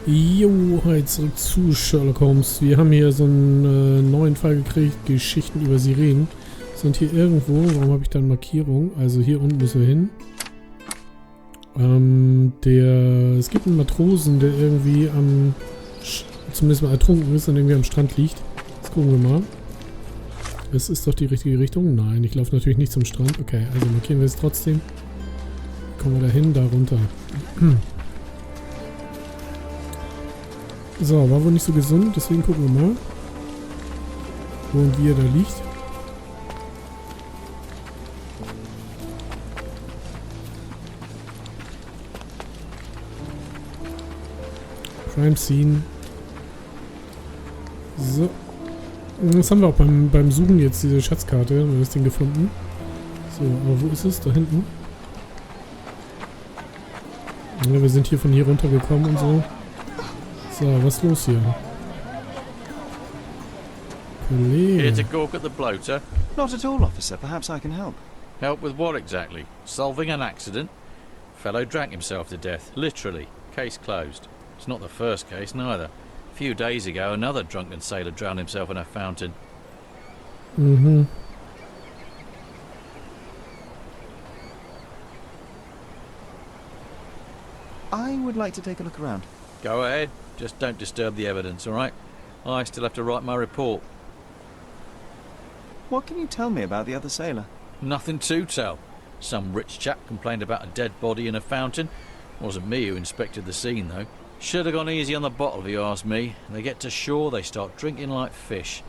Jo, heute zurück zu Sherlock Holmes. Wir haben hier so einen neuen Fall gekriegt, Geschichten über Sirenen. Sind hier irgendwo, warum habe ich da eine Markierung? Also hier unten müssen wir hin. Es gibt einen Matrosen, der irgendwie zumindest mal ertrunken ist und irgendwie am Strand liegt. Jetzt gucken wir mal. Das ist doch die richtige Richtung? Nein, ich laufe natürlich nicht zum Strand. Okay, also markieren wir es trotzdem. Kommen wir da hin, da runter. So, war wohl nicht so gesund, deswegen gucken wir mal, wo und wie er da liegt. Crime Scene. So. Das haben wir auch beim Suchen jetzt, diese Schatzkarte, haben wir das Ding gefunden. So, aber wo ist es? Da hinten. Ja, wir sind hier von hier runtergekommen und so. So, was ist los hier? Here to gawk at the bloater? Not at all, officer. Perhaps I can help. Help with what exactly? Solving an accident? Fellow drank himself to death, literally. Case closed. It's not the first case, neither. A few days ago, another drunken sailor drowned himself in a fountain. Mhm. I would like to take a look around. Go ahead. Just don't disturb the evidence, all right? I still have to write my report. What can you tell me about the other sailor? Nothing to tell. Some rich chap complained about a dead body in a fountain. Wasn't me who inspected the scene, though. Should have gone easy on the bottle, if you ask me. They get to shore, they start drinking like fish.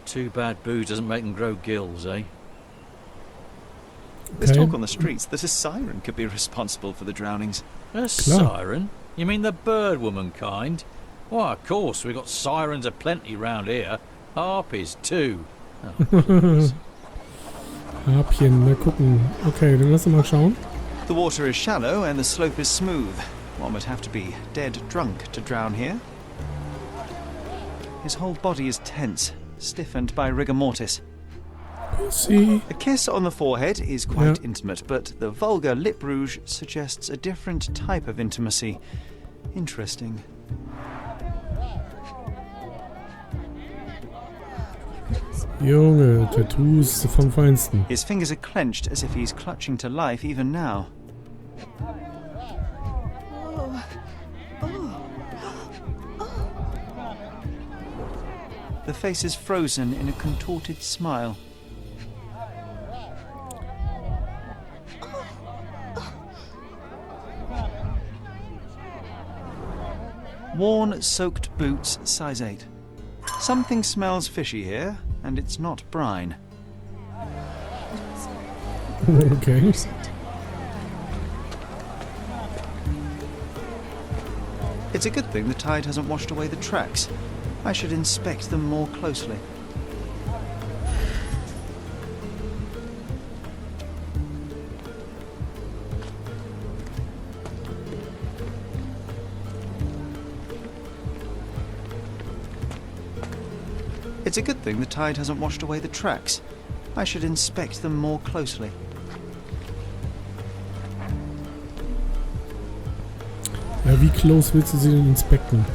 Too bad booze doesn't make them grow gills, eh? There's talk on the streets that a siren could be responsible for the drownings. A siren? You mean the bird woman kind? Why, of course, we've got sirens aplenty round here. Harpies, too. Oh, Harpien, mal gucken. Okay, dann lass uns mal schauen. The water is shallow and the slope is smooth. One would have to be dead drunk to drown here. His whole body is tense, stiffened by rigor mortis. See. A kiss on the forehead is quite intimate, but the vulgar lip rouge suggests a different type of intimacy. Interesting. Junge, Tattoos vom Feinsten. His fingers are clenched as if he's clutching to life even now. The face is frozen in a contorted smile. Worn, soaked boots, size 8. Something smells fishy here, and it's not brine. Okay. It's a good thing the tide hasn't washed away the tracks. I should inspect them more closely. It's a good thing the tide hasn't washed away the tracks. I should inspect them more closely. Ja, wie close willst du sie denn inspekten?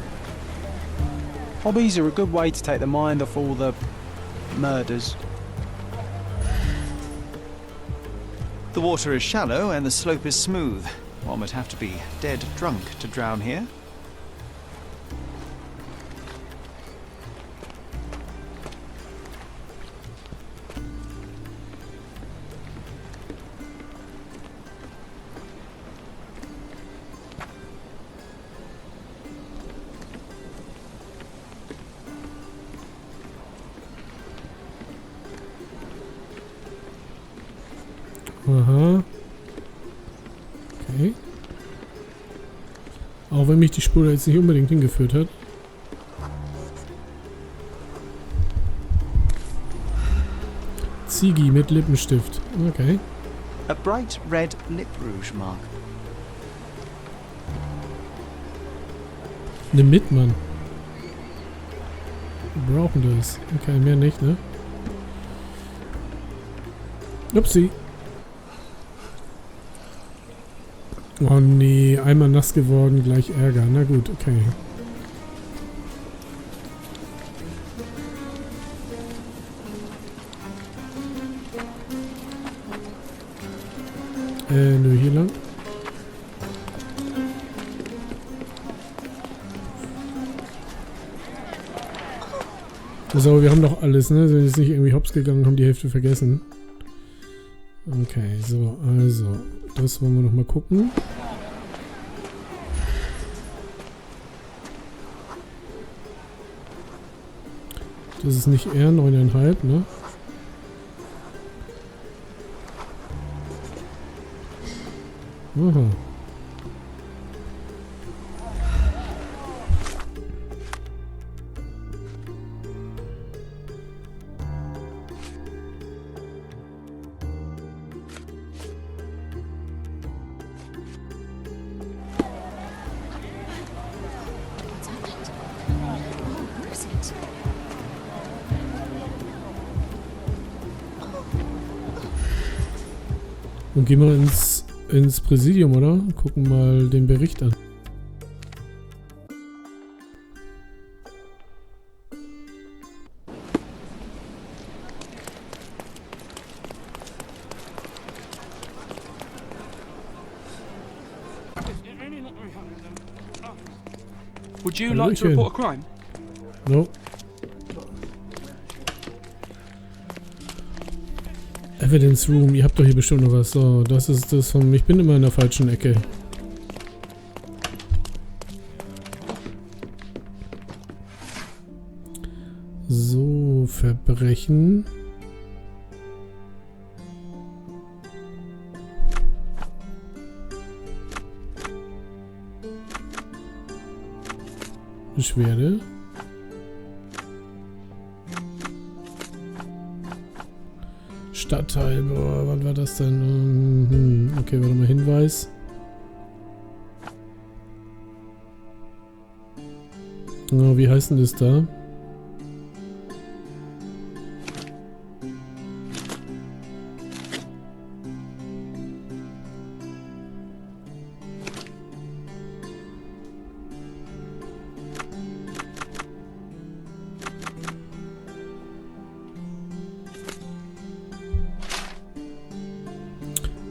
Hobbies are a good way to take the mind off all the murders. The water is shallow and the slope is smooth. One would have to be dead drunk to drown here. Aha. Okay. Auch wenn mich die Spur da jetzt nicht unbedingt hingeführt hat. Ziegi mit Lippenstift. Okay. A bright red lip rouge mark. Nimm mit, Mann. Wir brauchen das. Okay, mehr nicht, ne? Upsi. Oh nee, einmal nass geworden, gleich Ärger. Na gut, okay. Nö, hier lang. So, wir haben doch alles, ne? Sind jetzt nicht irgendwie hops gegangen, haben die Hälfte vergessen. Okay, so, also. Das wollen wir noch mal gucken. Das ist nicht eher 9,5, ne? Aha. Und gehen wir ins Präsidium, oder? Gucken mal den Bericht an. Would you like to report a crime? No. Evidence Room, ihr habt doch hier bestimmt noch was. So, das ist das von... Ich bin immer in der falschen Ecke. So, Verbrechen. Beschwerde. Stadtteil, boah, wann war das denn? Okay, warte mal, Hinweis. Oh, wie heißt denn das da?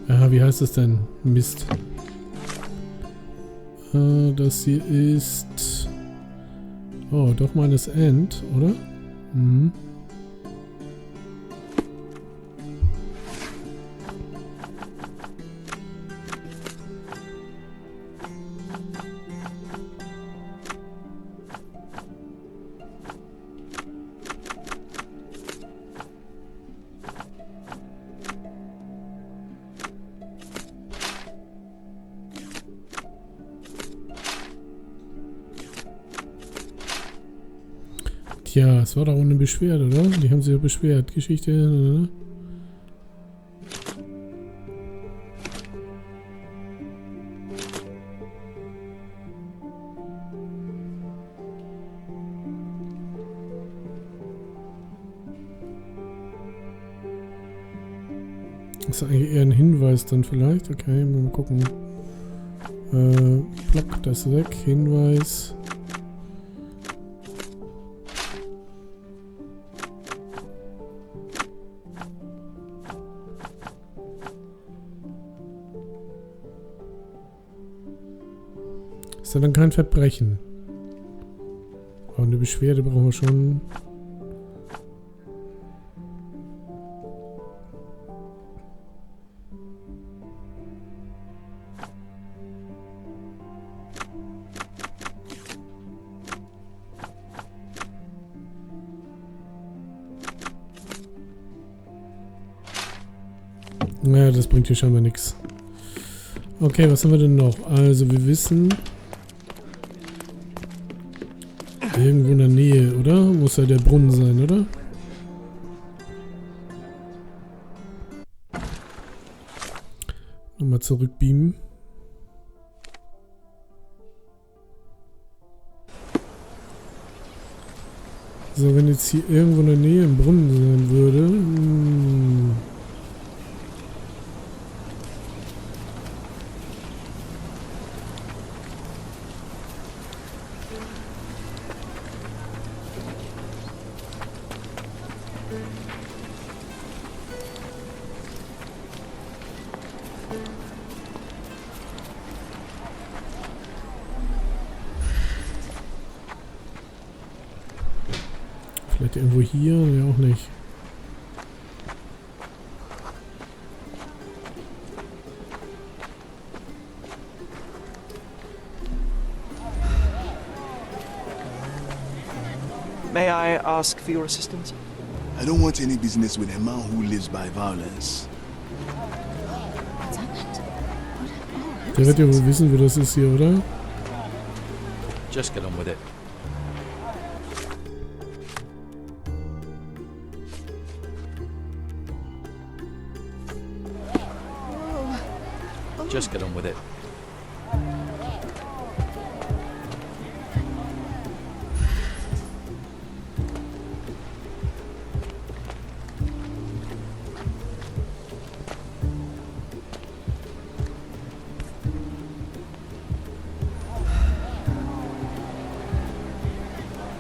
Ja, wie heißt es denn? Mist. Das hier ist... Oh, doch mal das End, oder? Mhm. Tja, es war doch ohne Beschwerde, oder? Die haben sich ja beschwert. Geschichte, oder? Das ist eigentlich eher ein Hinweis dann vielleicht. Okay, mal gucken. Block das weg. Hinweis. Ist ja dann kein Verbrechen. Aber eine Beschwerde brauchen wir schon. Naja, das bringt hier scheinbar nichts. Okay, was haben wir denn noch? Also, wir wissen... Irgendwo in der Nähe, oder? Muss ja der Brunnen sein, oder? Nochmal zurückbeamen. So, wenn jetzt hier irgendwo in der Nähe ein Brunnen sein würde... Vielleicht irgendwo hier? Nee, auch nicht. May I ask for your assistance? I don't want any business with a man who lives by violence. Der wird ja wohl wissen, wo das ist hier, oder? Just get on with it. Just get on with it.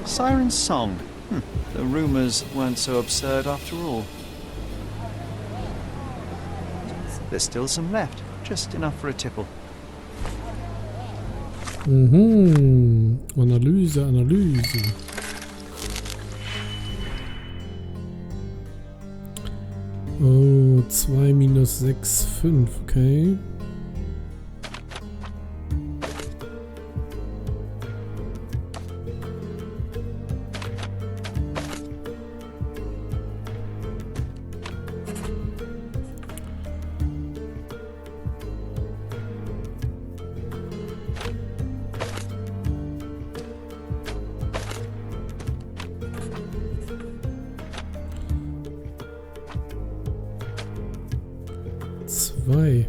Siren's song. The rumours weren't so absurd after all. There's still some left, just enough for a tipple. Mhm. Analyse, Analyse. Oh, 2 minus 6, 5, okay. Zwei.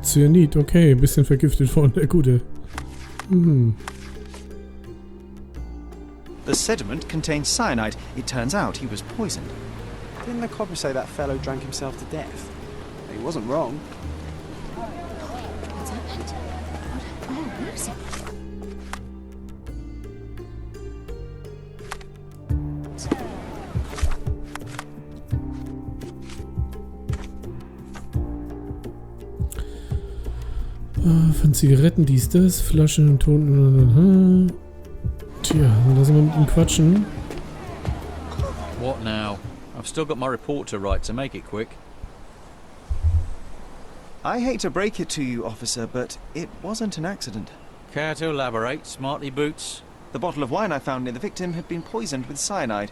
Cyanid, okay, ein bisschen vergiftet worden, der Gute. The sediment contains cyanide. It turns out he was poisoned. Didn't the copper say that fellow drank himself to death? He wasn't wrong. What's happened? Oh, where is it? Von Zigaretten, dies, das, Flaschen, Ton. Tja, dann lassen wir mit ihm quatschen. What now? I've still got my report to write, so make it quick. I hate to break it to you, officer, but it wasn't an accident. Care to elaborate, smarty boots? The bottle of wine I found near the victim had been poisoned with cyanide.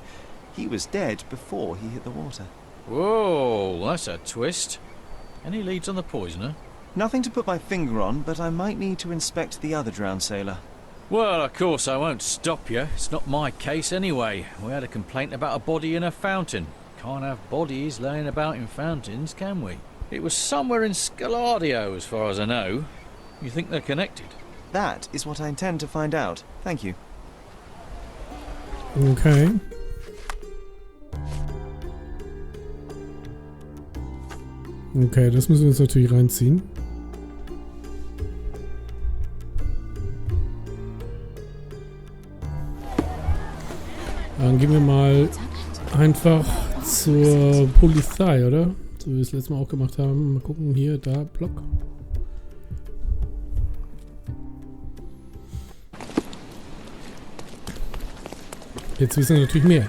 He was dead before he hit the water. Whoa, that's a twist. Any leads on the poisoner? Nothing to put my finger on, but I might need to inspect the other drowned sailor. Well, of course I won't stop you. It's not my case anyway. We had a complaint about a body in a fountain. Can't have bodies laying about in fountains, can we? It was somewhere in Scaladio, as far as I know. You think they're connected? That is what I intend to find out. Thank you. Okay. Okay, das müssen wir uns natürlich reinziehen. Dann gehen wir mal einfach zur Polizei, oder? So wie wir es letztes Mal auch gemacht haben. Mal gucken, hier, da, Block. Jetzt wissen wir natürlich mehr.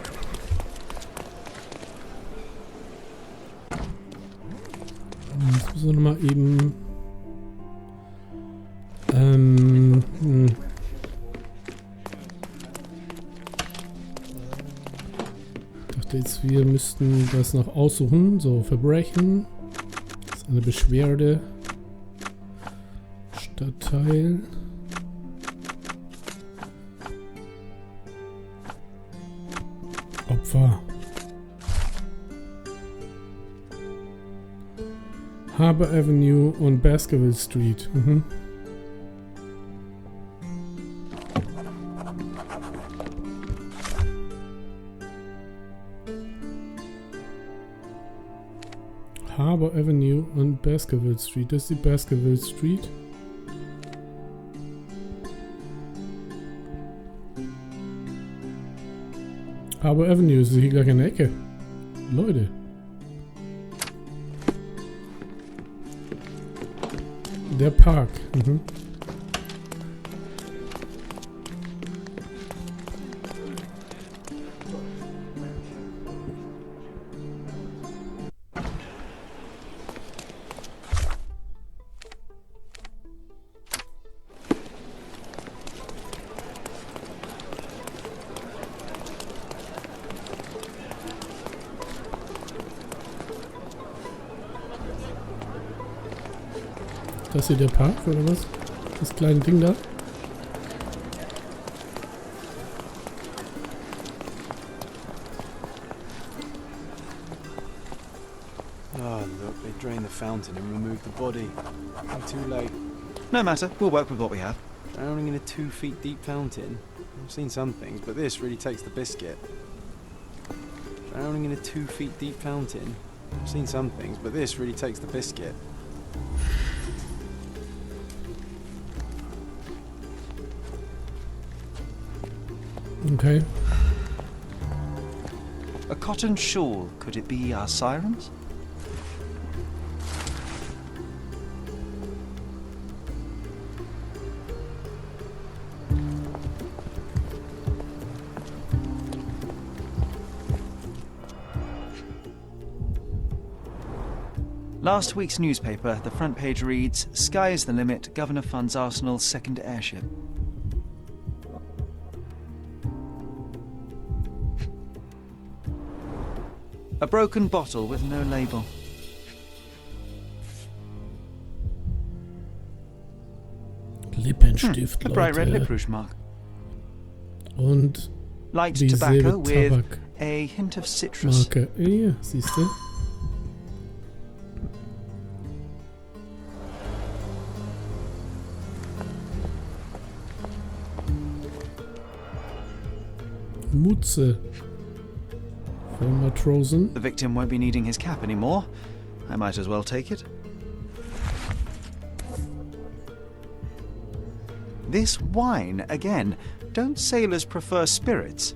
Jetzt müssen wir nochmal eben... Ich dachte jetzt, wir müssten das noch aussuchen. So, Verbrechen. Das ist eine Beschwerde. Stadtteil. Opfer. Harbour Avenue und Baskerville Street. Mhm. Harbour Avenue und Baskerville Street. Das ist die Baskerville Street. Harbour Avenue ist hier gleich in der Ecke. Leute. Der Park. Mhm. Das hier der Park, oder was? Das kleine Ding da? Oh, look, they drained the fountain and removed the body. I'm too late. No matter, we'll work with what we have. Drowning in a 2 feet deep fountain. I've seen some things, but this really takes the biscuit. Drowning in a 2 feet deep fountain. I've seen some things, but this really takes the biscuit. Okay. A cotton shawl. Could it be our sirens? Last week's newspaper, the front page reads, "Sky is the limit, Governor funds Arsenal's second airship." A broken bottle with no label. Lippenstift, A bright red Leute. lip rouge mark. Und Light dieselbe tobacco with Tabak. a hint of citrus. Marke. Ja, siehst du? Mutze. Von Matrosen. The victim won't be needing his cap anymore. I might as well take it. This wine, again. Don't sailors prefer spirits?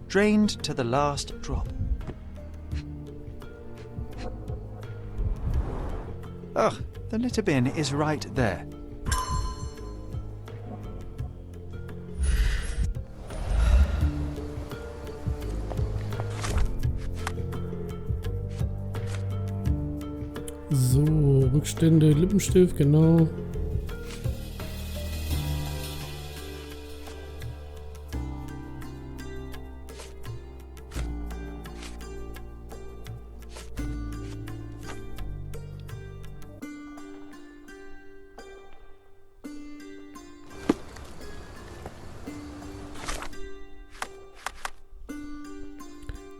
Drained to the last drop. Ugh, the litter bin is right there. So, Rückstände, Lippenstift, genau.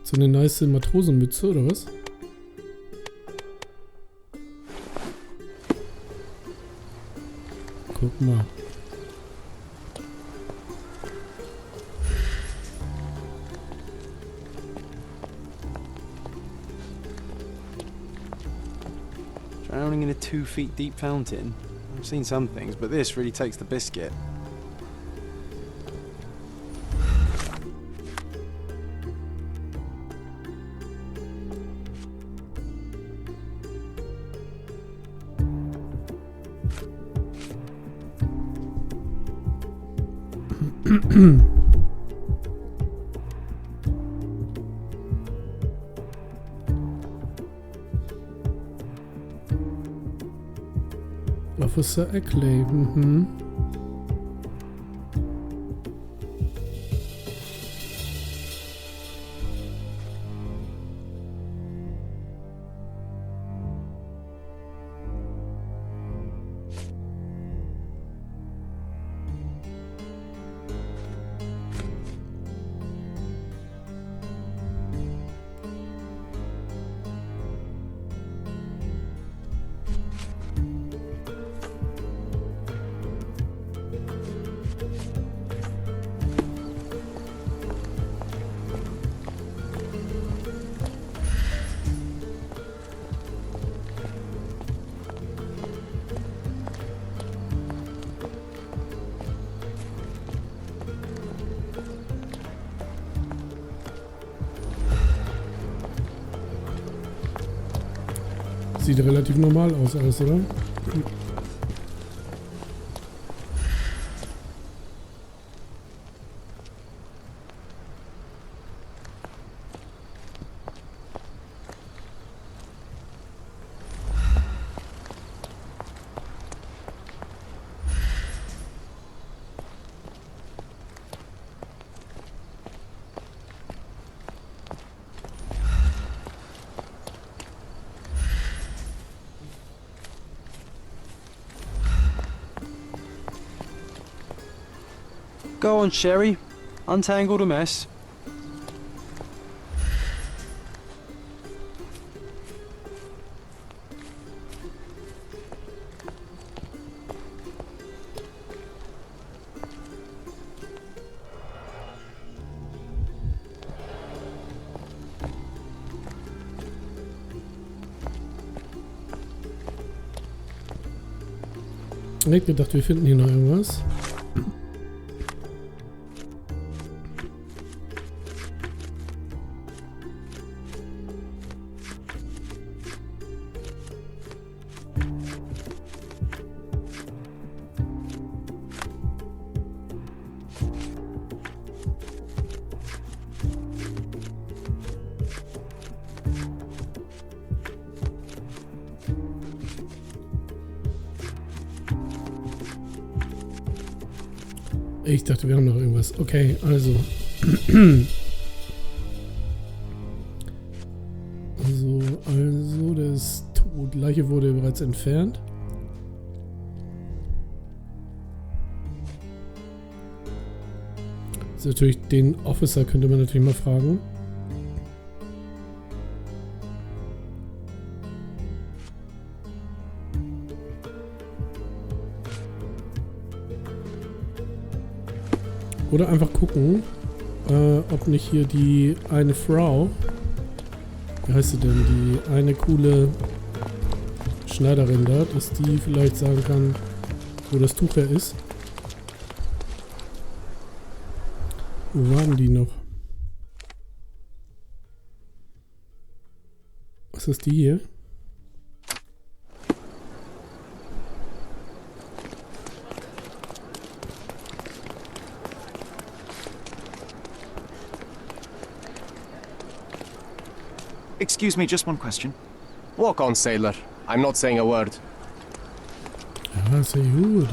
So eine nice Matrosenmütze, oder was? Guck mal. Drowning in a 2 feet deep fountain. I've seen some things, but this really takes the biscuit. Officer Eckley, mhm. Sieht relativ normal aus alles, oder? Go on, Sherry. Untangle the mess. Ich hab gedacht, wir finden hier noch irgendwas. Ich dachte, wir haben noch irgendwas. Okay, also. Also, das Leiche wurde bereits entfernt. Also natürlich den Officer könnte man natürlich mal fragen. Oder einfach gucken, ob nicht hier die eine Frau, wie heißt sie denn, die eine coole Schneiderin da, dass die vielleicht sagen kann, wo das Tuch her ist. Wo waren die noch? Was ist die hier? Excuse me, just one question. Walk on, sailor. I'm not saying a word. Ja, sehr gut.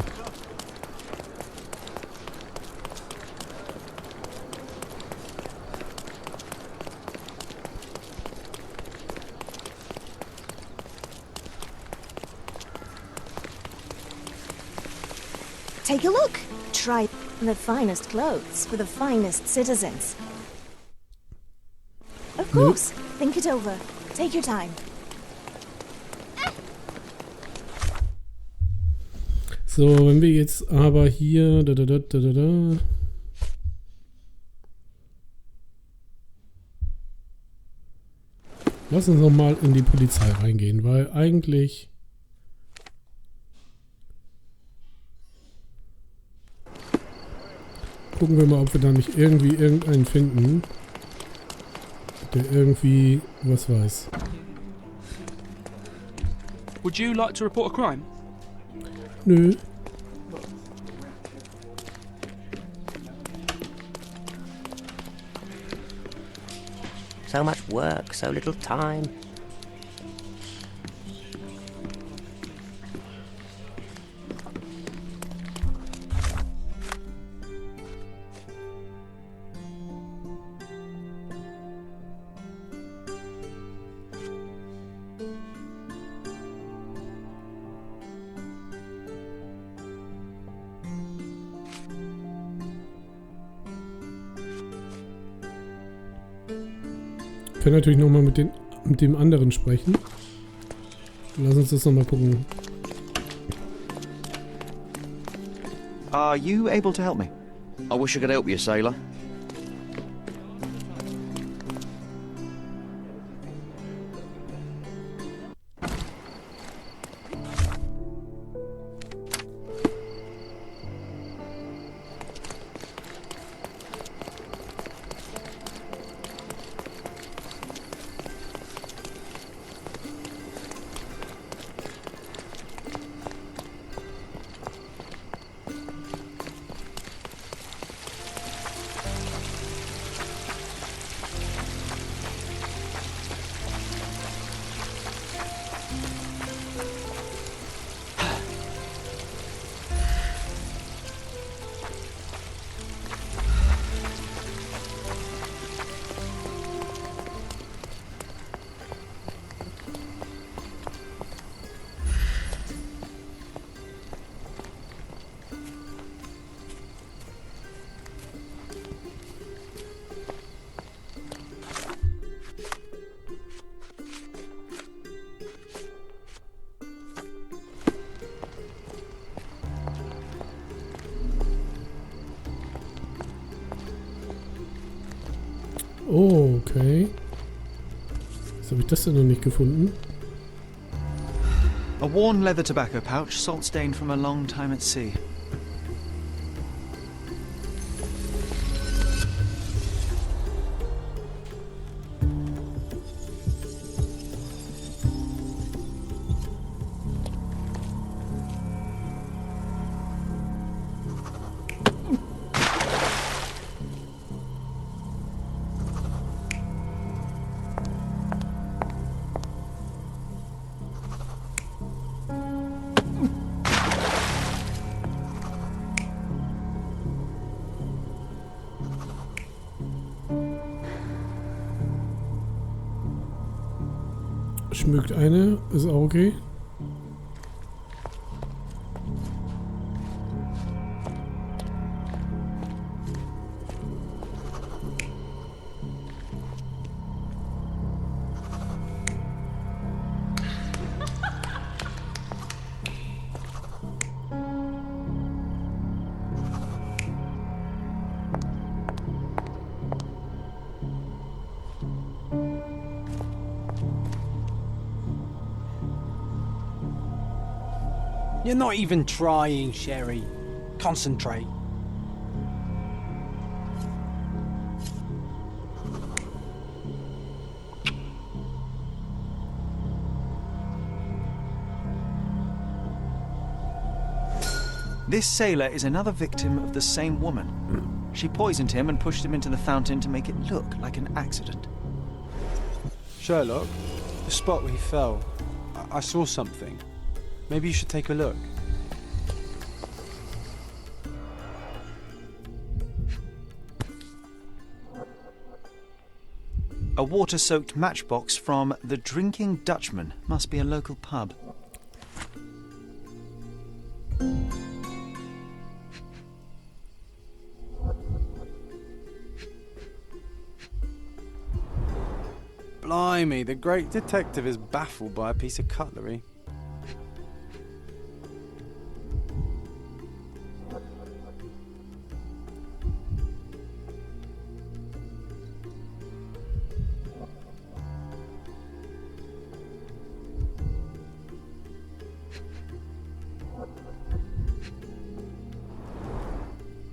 Take a look. Try the finest clothes for the finest citizens. Of course. Think it over. Take your time. So, wenn wir jetzt aber hier... Lass uns noch mal in die Polizei reingehen, weil eigentlich... Gucken wir mal, ob wir da nicht irgendwie irgendeinen finden, der irgendwie was weiß. Would you like to report a crime? Nö. So much work, so little time. Wir können natürlich nochmal mit dem anderen sprechen. Lass uns das nochmal gucken. Are you able to help me? I wish I could help you, sailor. Okay. Was habe ich das denn noch nicht gefunden? A worn leather tobacco pouch, salt stained from a long time at sea. Schmückt eine, ist auch okay. You're not even trying, Sherry. Concentrate. This sailor is another victim of the same woman. She poisoned him and pushed him into the fountain to make it look like an accident. Sherlock, the spot where he fell, I saw something. Maybe you should take a look. A water-soaked matchbox from the Drinking Dutchman. Must be a local pub. Blimey, the great detective is baffled by a piece of cutlery.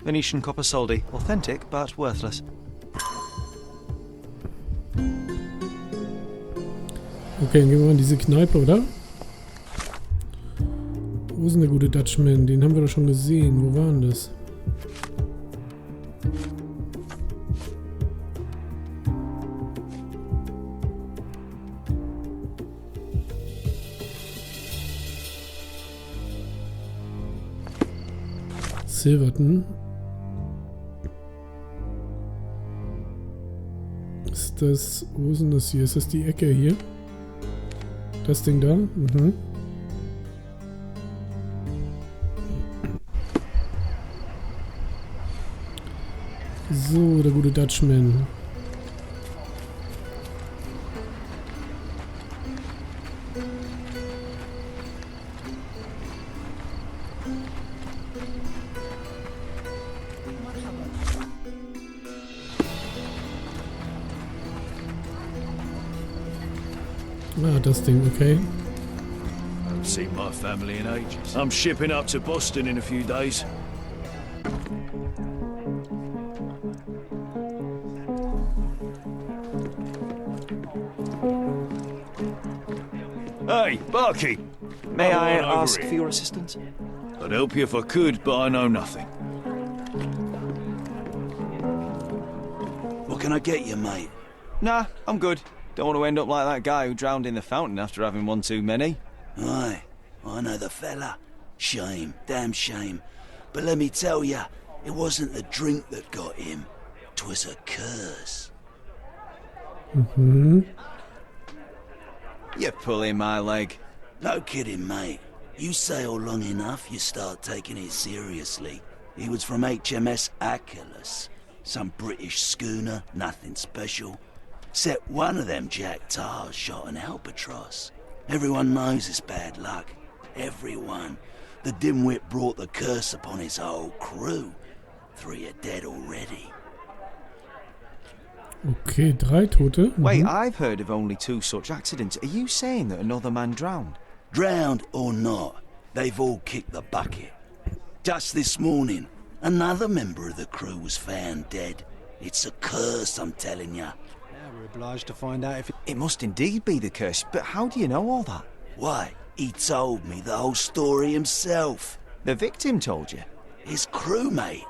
Venetian copper soldi. Authentic, but worthless. Okay, dann gehen wir mal in diese Kneipe, oder? Wo ist denn der gute Dutchman? Den haben wir doch schon gesehen. Wo war denn das? Silverton. Ist das... Wo ist denn das hier? Ist das die Ecke hier? Das Ding da? Mhm. So, der gute Dutchman. Ah, das Ding, okay. Haven't seen my family in ages. I'm shipping up to Boston in a few days. Hey, barkeep! May Come I on over ask here. for your assistance? I'd help you if I could, but I know nothing. What can I get you, mate? Nah, I'm good. Don't want to end up like that guy who drowned in the fountain after having one too many. Aye, I know the fella. Shame, damn shame. But let me tell ya, it wasn't the drink that got him. 'Twas a curse. Mhm. You're pulling my leg. No kidding, mate. You sail long enough, you start taking it seriously. He was from HMS Achilles. Some British schooner, nothing special. Except one of them Jack Tars shot an albatross. Everyone knows it's bad luck. Everyone. The dimwit brought the curse upon his whole crew. 3 are dead already. Okay, 3 Tote. Wait, I've heard of only 2 such accidents. Are you saying that another man drowned? Drowned or not, they've all kicked the bucket. Just this morning, another member of the crew was found dead. It's a curse, I'm telling ya. Now we're obliged to find out if It must indeed be the curse, but how do you know all that? Why, he told me the whole story himself. The victim told you? His crewmate.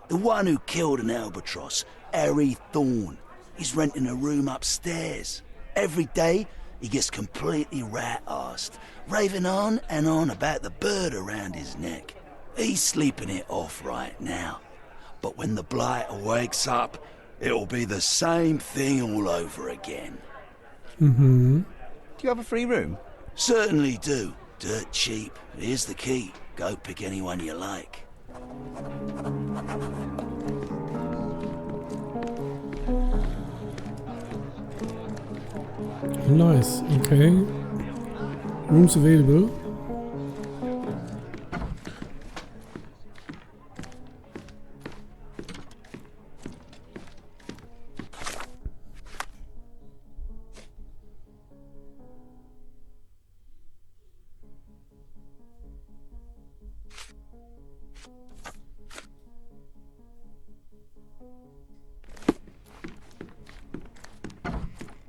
The one who killed an albatross, Harry Thorne. He's renting a room upstairs. Every day, he gets completely rat-arsed, raving on and on about the bird around his neck. He's sleeping it off right now. But when the blighter wakes up, it'll be the same thing all over again. Do you have a free room? Certainly do. Dirt cheap. Here's the key. Go pick anyone you like. Nice, okay. Rooms available.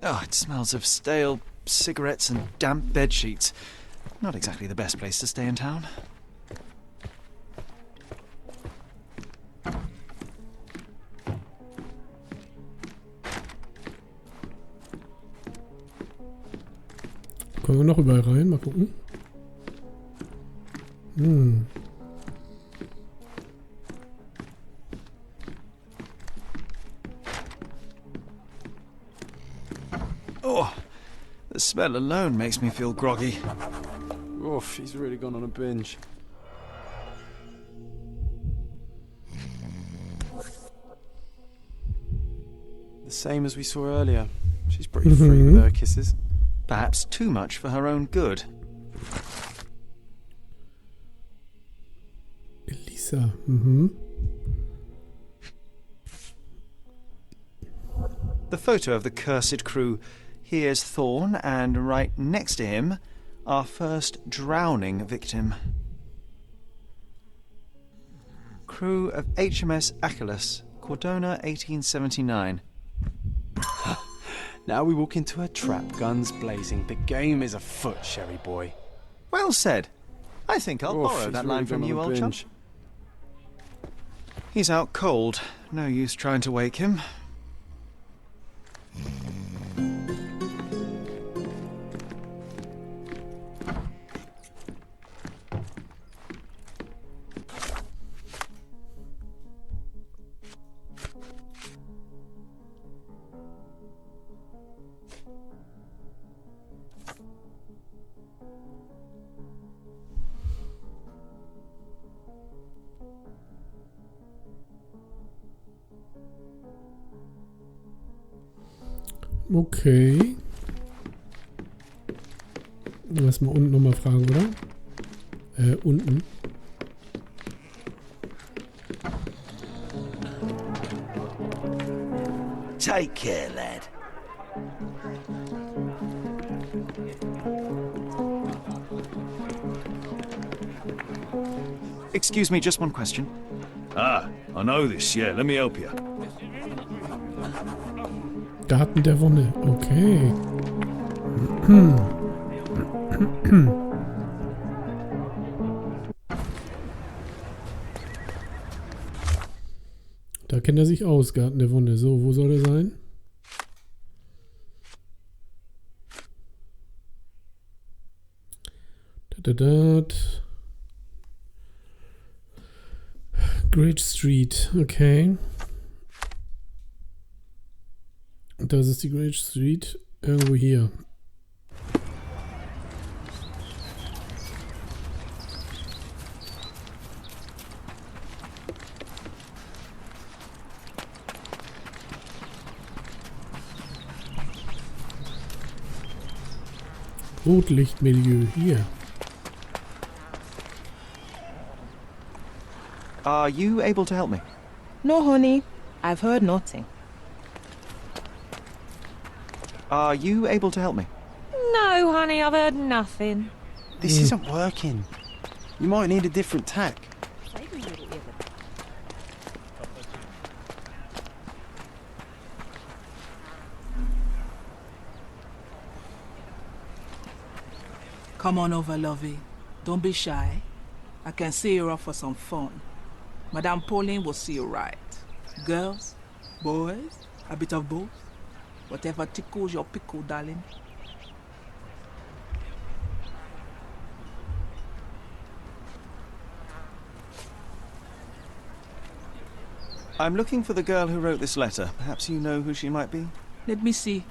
Oh, it smells of stale cigarettes and damp bed sheets. Not exactly the best place to stay in town. Können wir noch überall rein? Mal gucken. Oh, the smell alone makes me feel groggy. Oof, he's really gone on a binge. The same as we saw earlier. She's pretty free with her kisses. Perhaps too much for her own good. Elisa, The photo of the cursed crew. Here's Thorne, and right next to him, our first drowning victim. Crew of HMS Achilles, Cordona 1879. Now we walk into a trap, guns blazing. The game is afoot, Sherry boy. Well said. I think I'll borrow that line from you, old chum. He's out cold. No use trying to wake him. Okay. Lass mal unten nochmal fragen, oder? Unten. Take care, lad. Excuse me, just one question. Ah, I know this, yeah. Let me help you. Garten der Wonne. Okay. Da kennt er sich aus, Garten der Wonne. So, wo soll er sein? Great Street, okay. Das ist die Great Street. Irgendwo hier. Rotlichtmilieu hier. Are you able to help me? No, honey. I've heard nothing. Are you able to help me? No, honey, I've heard nothing. This isn't working. You might need a different tack. Come on over, lovey. Don't be shy. I can see you're up for some fun. Madame Pauline will see you right. Girls, boys, a bit of both. Whatever tickles your pickle, darling. I'm looking for the girl who wrote this letter. Perhaps you know who she might be? Let me see.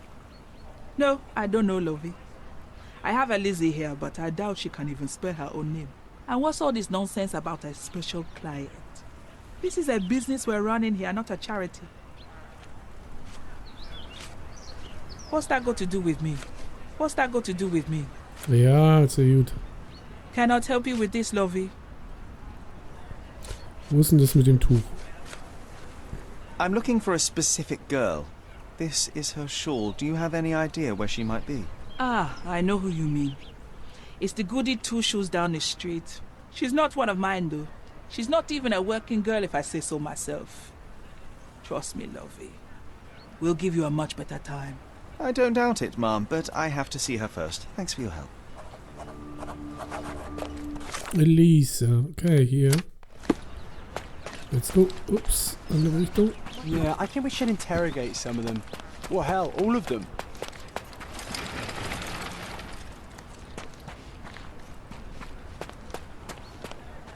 No, I don't know, lovey. I have a Lizzie here, but I doubt she can even spell her own name. And what's all this nonsense about a special client? This is a business we're running here, not a charity. What's that got to do with me? What's that got to do with me? Ja, sehr gut. Cannot help you with this, lovey. Wo ist denn das mit dem Tuch? I'm looking for a specific girl. This is her shawl. Do you have any idea where she might be? Ah, I know who you mean. It's the goody two shoes down the street. She's not one of mine, though. She's not even a working girl, if I say so myself. Trust me, lovey. We'll give you a much better time. I don't doubt it, Mom, but I have to see her first. Thanks for your help. Elisa. Okay, hier. Let's go. Oops. Andere Richtung. Yeah, I think we should interrogate some of them. Well, hell, all of them.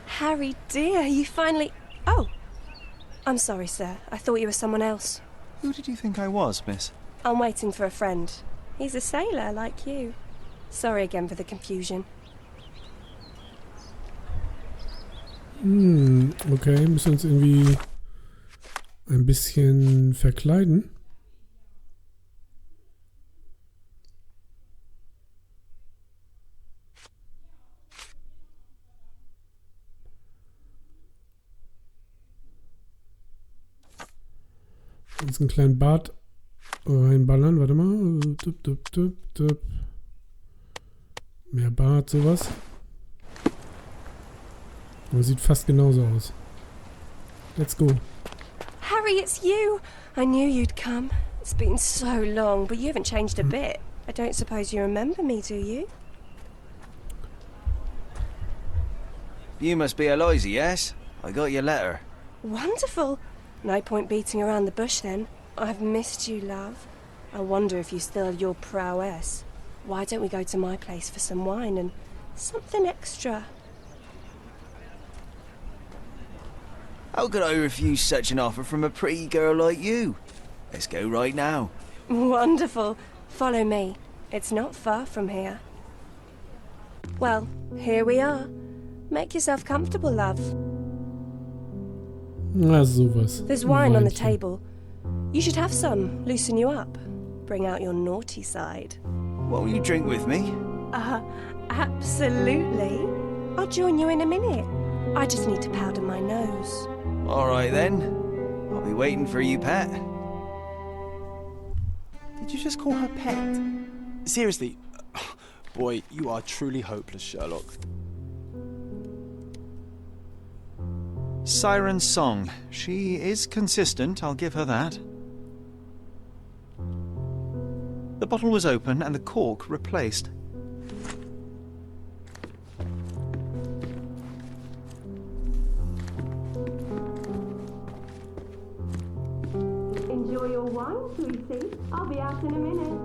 Harry, dear, you finally... Oh. I'm sorry, sir. I thought you were someone else. Who did you think I was, miss? I'm waiting for a friend. He's a sailor, like you. Sorry again for the confusion. Okay, müssen uns irgendwie ein bisschen verkleiden. Uns einen kleinen Bart reinballern, warte mal. Mehr Bart, sowas. Aber sieht fast genauso aus. Let's go. Harry, it's you! I knew you'd come. It's been so long, but you haven't changed a bit. I don't suppose you remember me, do you? You must be Eloisa, yes? I got your letter. Wonderful. No point beating around the bush then. I've missed you, love. I wonder if you still have your prowess. Why don't we go to my place for some wine and something extra? How could I refuse such an offer from a pretty girl like you? Let's go right now. Wonderful. Follow me. It's not far from here. Well, here we are. Make yourself comfortable, love. Na, sowas. There's wine on the table. You should have some. Loosen you up. Bring out your naughty side. Won't you drink with me? Absolutely. I'll join you in a minute. I just need to powder my nose. All right, then. I'll be waiting for you, pet. Did you just call her pet? Seriously? Boy, you are truly hopeless, Sherlock. Siren's song. She is consistent, I'll give her that. The bottle was open and the cork replaced. Enjoy your wine, sweetie. I'll be out in a minute.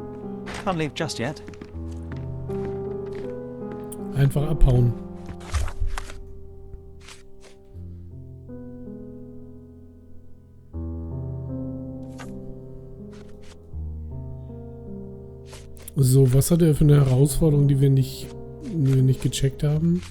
Can't leave just yet. Einfach abhauen. So, was hat er für eine Herausforderung, die wir nicht gecheckt haben?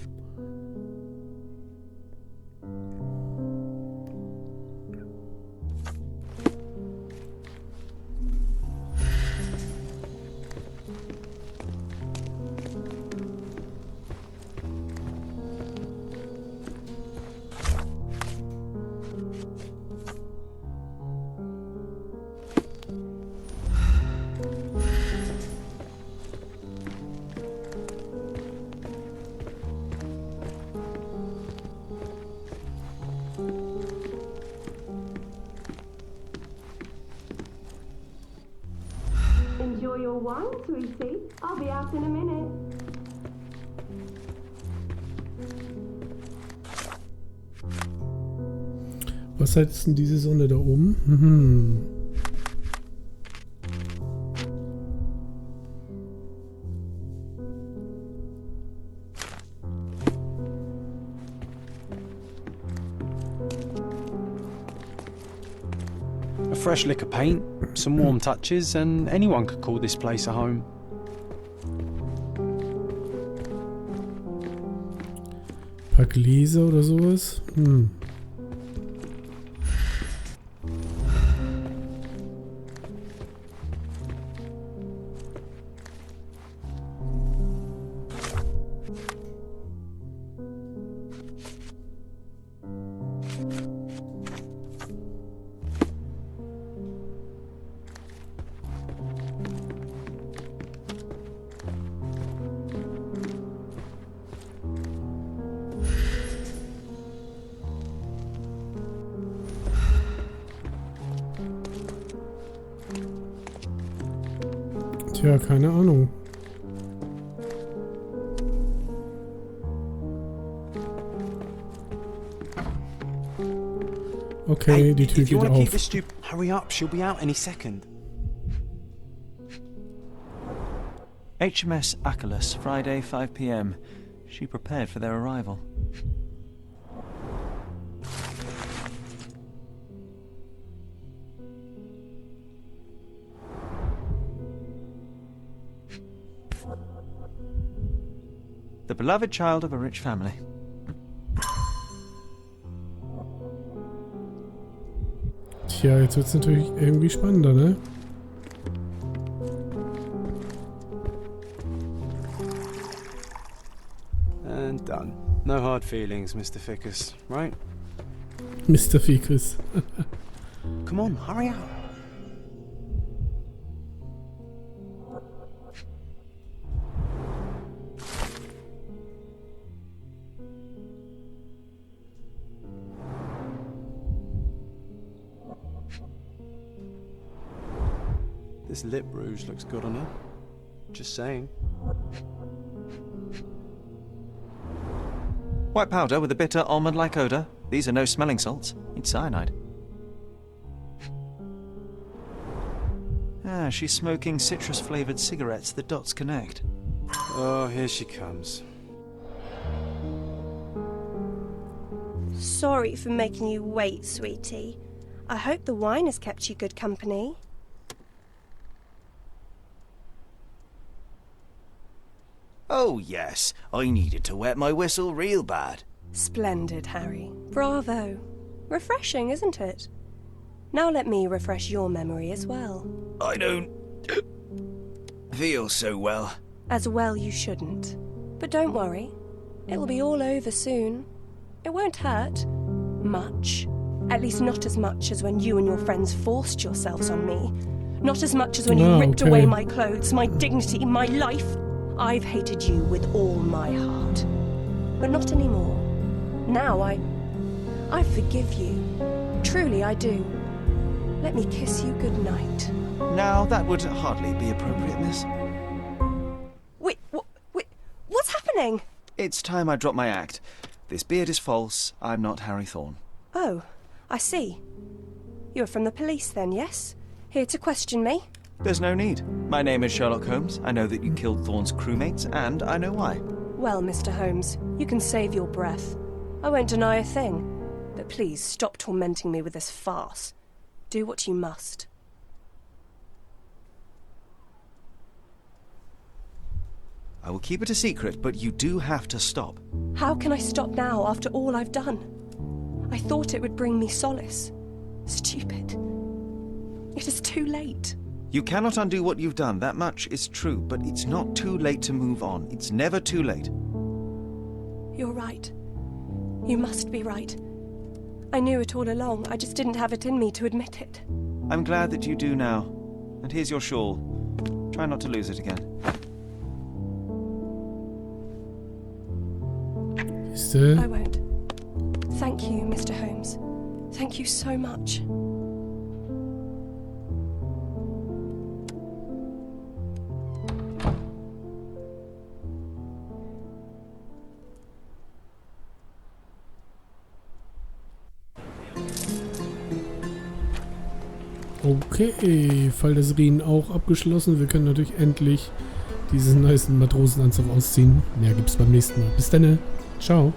wine, sweetie? I'll be out in a minute. Was heißt denn diese Sonne da oben? Mhm. A fresh lick of paint, some warm touches, and anyone could call this place a home. Ein paar Gläser oder sowas? Hm. Tja, keine Ahnung. Okay, hey, die Tür if you geht want to keep auf. this stupid, hurry up, she'll be out any second. HMS Achilles, Friday, 5 p.m. She prepared for their arrival. The beloved child of a rich family. Tja, jetzt wird's natürlich irgendwie spannender, ne? And done. No hard feelings, Mr. Ficus, right? Mr. Ficus. Come on, hurry up. This lip rouge looks good on her. Just saying. White powder with a bitter almond-like odour. These are no smelling salts. It's cyanide. Ah, she's smoking citrus-flavoured cigarettes. The dots connect. Oh, here she comes. Sorry for making you wait, sweetie. I hope the wine has kept you good company. Oh, yes. I needed to wet my whistle real bad. Splendid, Harry. Bravo. Refreshing, isn't it? Now let me refresh your memory as well. I don't feel so well. As well you shouldn't. But don't worry. It'll be all over soon. It won't hurt. Much. At least not as much as when you and your friends forced yourselves on me. Not as much as when you ripped away my clothes, my dignity, my life. I've hated you with all my heart. But not anymore. Now I forgive you. Truly I do. Let me kiss you goodnight. Now, that would hardly be appropriate, miss. Wait, what's happening? It's time I drop my act. This beard is false. I'm not Harry Thorne. Oh, I see. You're from the police then, yes? Here to question me? There's no need. My name is Sherlock Holmes. I know that you killed Thorne's crewmates, and I know why. Well, Mr. Holmes, you can save your breath. I won't deny a thing. But please, stop tormenting me with this farce. Do what you must. I will keep it a secret, but you do have to stop. How can I stop now after all I've done? I thought it would bring me solace. Stupid. It is too late. You cannot undo what you've done, that much is true, but it's not too late to move on. It's never too late. You're right. You must be right. I knew it all along, I just didn't have it in me to admit it. I'm glad that you do now. And here's your shawl. Try not to lose it again. I won't. Thank you, Mr. Holmes. Thank you so much. Okay, Fall der Sirenen auch abgeschlossen. Wir können natürlich endlich diesen nice Matrosenanzug ausziehen. Mehr gibt's beim nächsten Mal. Bis dann. Ciao.